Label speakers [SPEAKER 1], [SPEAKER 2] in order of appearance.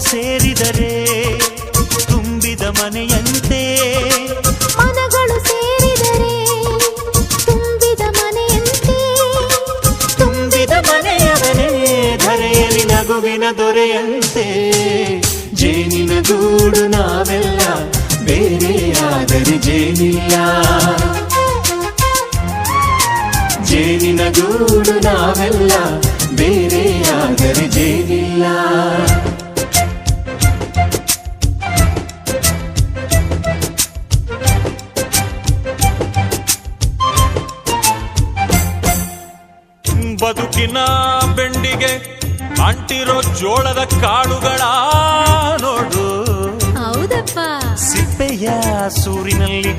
[SPEAKER 1] ಸೇರಿದರೆ ತುಂಬಿದ ಮನೆಯಂತೆ.
[SPEAKER 2] ಮನಗಳು ಸೇರಿದರೆ ತುಂಬಿದ ಮನೆಯಂತೆ.
[SPEAKER 1] ತುಂಬಿದ ಮನೆಯವನೇ ಧರೆಯಲ್ಲಿ ನಗುವಿನ ದೊರೆಯಂತೆ. ಜೇನಿನ ಗೂಡು ನಾವೆಲ್ಲ, ಬೇರೆಯಾದರೆ ಜೇನಿಲ್ಲ. ಜೇನಿನ ಗೂಡು ನಾವೆಲ್ಲ, ಬೇರೆಯಾದರೆ ಜೇನಿಲ್ಲ.
[SPEAKER 3] ಬದುಕಿನ ಬೆಂಡಿಗೆ ಅಂಟಿರೋ ಜೋಳದ ಕಾಳುಗಳ ನೋಡು.
[SPEAKER 2] ಹೌದಪ್ಪ.
[SPEAKER 1] ಸಿಪ್ಪೆಯ ಸೂರಿನಲ್ಲಿ